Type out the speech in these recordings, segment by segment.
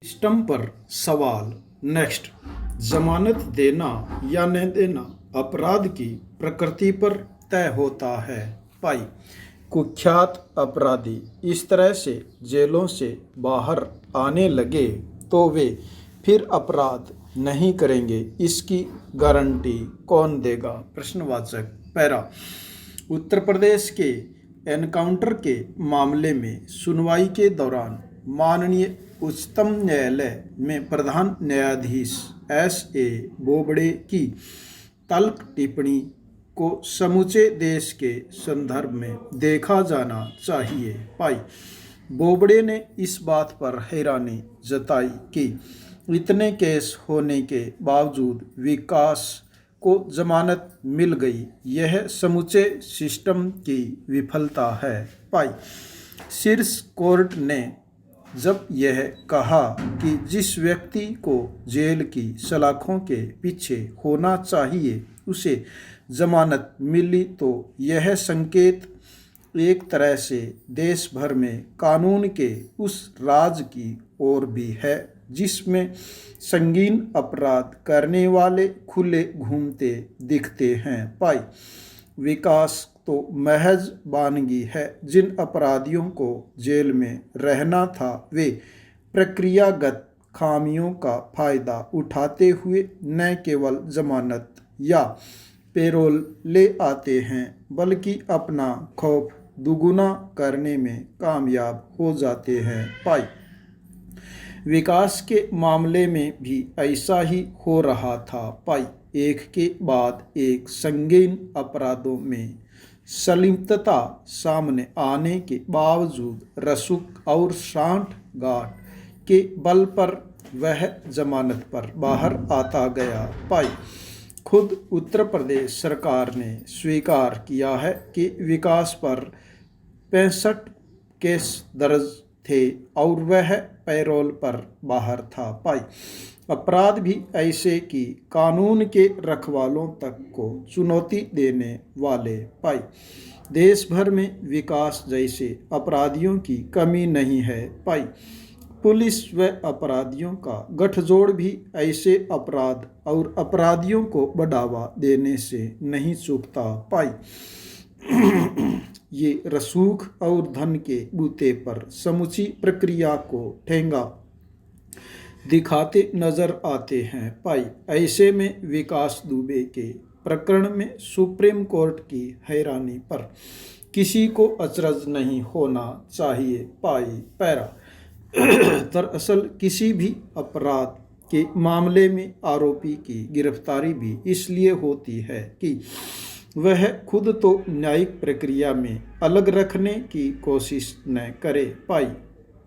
System पर सवाल। Next. जमानत देना या न देना अपराध की प्रकृति पर तय होता है। पाई। कुख्यात अपराधी इस तरह से जेलों से बाहर आने लगे तो वे फिर अपराध नहीं करेंगे, इसकी गारंटी कौन देगा? प्रश्नवाचक पैरा। उत्तर प्रदेश के एनकाउंटर के मामले में सुनवाई के दौरान माननीय उच्चतम न्यायालय में प्रधान न्यायाधीश S.A. बोबड़े की तल्ख टिप्पणी को समूचे देश के संदर्भ में देखा जाना चाहिए। पाई। बोबड़े ने इस बात पर हैरानी जताई कि इतने केस होने के बावजूद विकास को जमानत मिल गई, यह समूचे सिस्टम की विफलता है। पाई। शीर्ष कोर्ट ने जब यह कहा कि जिस व्यक्ति को जेल की सलाखों के पीछे होना चाहिए उसे जमानत मिली, तो यह संकेत एक तरह से देश भर में कानून के उस राज की ओर भी है जिसमें संगीन अपराध करने वाले खुले घूमते दिखते हैं। पाई। विकास तो महज वानगी है। जिन अपराधियों को जेल में रहना था वे प्रक्रियागत खामियों का फायदा उठाते हुए न केवल जमानत या पेरोल ले आते हैं बल्कि अपना खौफ दुगुना करने में कामयाब हो जाते हैं। पाई। विकास के मामले में भी ऐसा ही हो रहा था। पाई। एक के बाद एक संगीन अपराधों में संलिप्तता सामने आने के बावजूद रसूख और सांठगांठ के बल पर वह जमानत पर बाहर आता गया। पाई। खुद उत्तर प्रदेश सरकार ने स्वीकार किया है कि विकास पर 65 केस दर्ज थे और वह पैरोल पर बाहर था। पाई। अपराध भी ऐसे कि कानून के रखवालों तक को चुनौती देने वाले। पाई। देश भर में विकास जैसे अपराधियों की कमी नहीं है। पाई। पुलिस व अपराधियों का गठजोड़ भी ऐसे अपराध और अपराधियों को बढ़ावा देने से नहीं चूकता। पाई। ये रसूख और धन के बूते पर समूची प्रक्रिया को ठेंगा दिखाते नजर आते हैं। पाई। ऐसे में विकास दुबे के प्रकरण में सुप्रीम कोर्ट की हैरानी पर किसी को अचरज नहीं होना चाहिए। पाई। पैरा। दरअसल किसी भी अपराध के मामले में आरोपी की गिरफ्तारी भी इसलिए होती है कि वह खुद तो न्यायिक प्रक्रिया में अलग रखने की कोशिश न करे। पाई।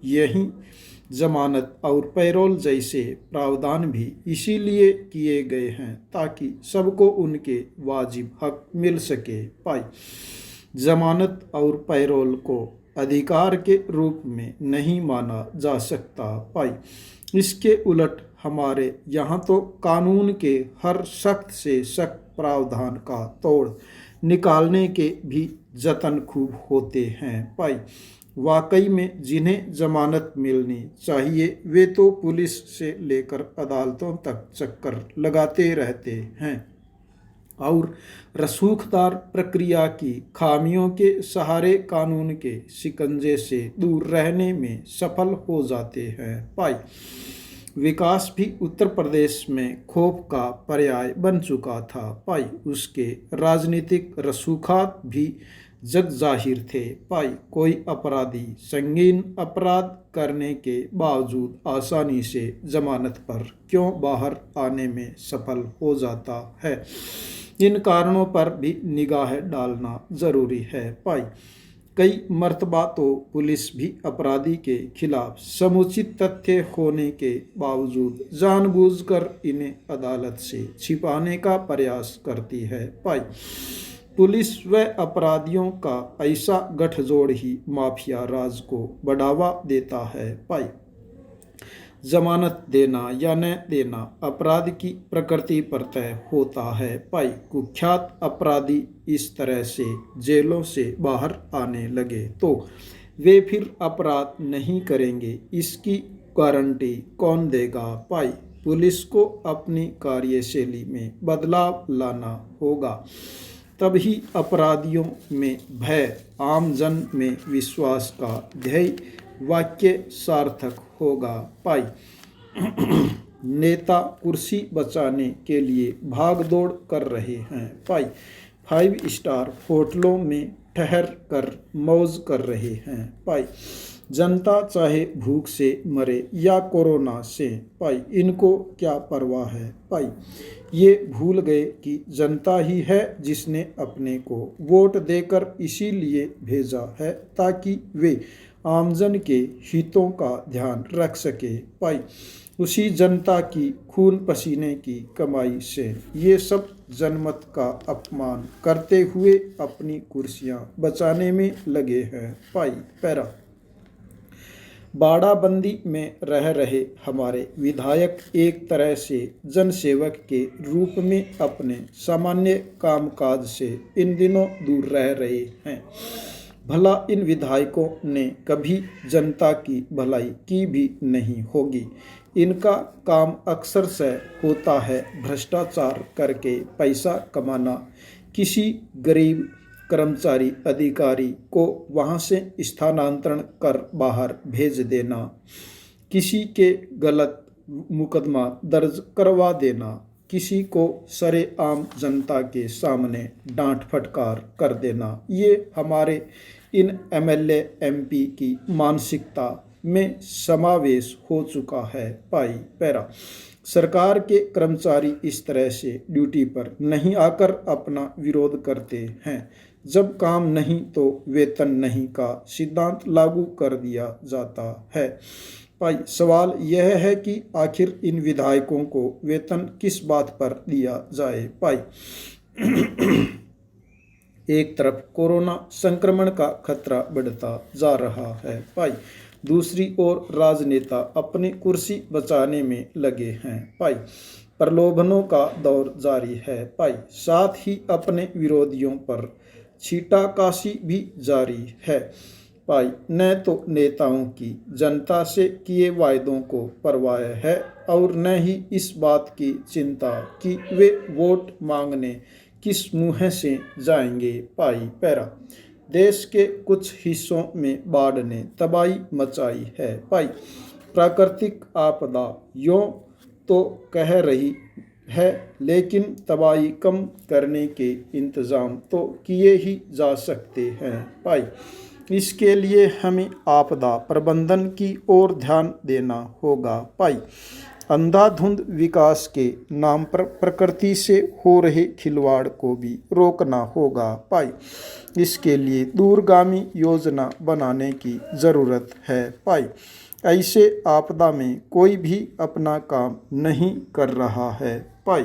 यही जमानत और पैरोल जैसे प्रावधान भी इसीलिए किए गए हैं ताकि सबको उनके वाजिब हक मिल सके। पाई। जमानत और पैरोल को अधिकार के रूप में नहीं माना जा सकता। पाई। इसके उलट हमारे यहाँ तो कानून के हर सख्त से सख्त प्रावधान का तोड़ निकालने के भी जतन खूब होते हैं। पाई। वाकई में जिन्हें जमानत मिलनी चाहिए वे तो पुलिस से लेकर अदालतों तक चक्कर लगाते रहते हैं और रसूखदार प्रक्रिया की खामियों के सहारे कानून के शिकंजे से दूर रहने में सफल हो जाते हैं। पाई। विकास भी उत्तर प्रदेश में खौफ का पर्याय बन चुका था। पाई। उसके राजनीतिक रसूखात भी जग जाहिर थे। पाई। कोई अपराधी संगीन अपराध करने के बावजूद आसानी से जमानत पर क्यों बाहर आने में सफल हो जाता है, इन कारणों पर भी निगाह डालना जरूरी है। पाई। कई मर्तबा तो पुलिस भी अपराधी के खिलाफ समुचित तथ्य होने के बावजूद जानबूझकर इन्हें अदालत से छिपाने का प्रयास करती है। पाई। पुलिस व अपराधियों का ऐसा गठजोड़ ही माफिया राज को बढ़ावा देता है। पाई। जमानत देना या न देना अपराध की प्रकृति पर तय होता है। पाई। कुख्यात अपराधी इस तरह से जेलों से बाहर आने लगे तो वे फिर अपराध नहीं करेंगे, इसकी गारंटी कौन देगा भाई। पुलिस को अपनी कार्यशैली में बदलाव लाना होगा, तभी अपराधियों में भय, आमजन में विश्वास का ध्येय वाक्य सार्थक होगा भाई। नेता कुर्सी बचाने के लिए भागदौड़ कर रहे हैं भाई। 5 स्टार होटलों में ठहर कर मौज कर रहे हैं भाई। जनता चाहे भूख से मरे या कोरोना से भाई, इनको क्या परवाह है भाई। ये भूल गए कि जनता ही है जिसने अपने को वोट देकर इसीलिए भेजा है ताकि वे आमजन के हितों का ध्यान रख सके भाई। उसी जनता की खून पसीने की कमाई से ये सब जनमत का अपमान करते हुए अपनी कुर्सियां बचाने में लगे हैं भाई। पैरा बाड़ाबंदी में रह रहे हमारे विधायक एक तरह से जनसेवक के रूप में अपने सामान्य कामकाज से इन दिनों दूर रह रहे हैं। भला इन विधायकों ने कभी जनता की भलाई की भी नहीं होगी। इनका काम अक्सर से होता है भ्रष्टाचार करके पैसा कमाना, किसी गरीब कर्मचारी अधिकारी को वहां से स्थानांतरण कर बाहर भेज देना, किसी के गलत मुकदमा दर्ज करवा देना, किसी को सरेआम जनता के सामने डांट फटकार कर देना। ये हमारे इन एमएलए एमपी की मानसिकता में समावेश हो चुका है भाई। पैरा सरकार के कर्मचारी इस तरह से ड्यूटी पर नहीं आकर अपना विरोध करते हैं। जब काम नहीं तो वेतन नहीं का सिद्धांत लागू कर दिया जाता है भाई। सवाल यह है कि आखिर इन विधायकों को वेतन किस बात पर दिया जाए भाई। एक तरफ कोरोना संक्रमण का खतरा बढ़ता जा रहा है भाई, दूसरी ओर राजनेता अपनी कुर्सी बचाने में लगे हैं भाई। प्रलोभनों का दौर जारी है भाई, साथ ही अपने विरोधियों पर छीटाकाशी भी जारी है भाई। न तो नेताओं की जनता से किए वायदों को परवाह है और न ही इस बात की चिंता कि वे वोट मांगने किस मुँह से जाएंगे भाई। पैरा देश के कुछ हिस्सों में बाढ़ ने तबाही मचाई है भाई। प्राकृतिक आपदा यूँ तो कह रही है, लेकिन तबाही कम करने के इंतज़ाम तो किए ही जा सकते हैं भाई। इसके लिए हमें आपदा प्रबंधन की ओर ध्यान देना होगा भाई। अंधाधुंध विकास के नाम पर प्रकृति से हो रहे खिलवाड़ को भी रोकना होगा भाई। इसके लिए दूरगामी योजना बनाने की ज़रूरत है भाई। ऐसे आपदा में कोई भी अपना काम नहीं कर रहा है भाई।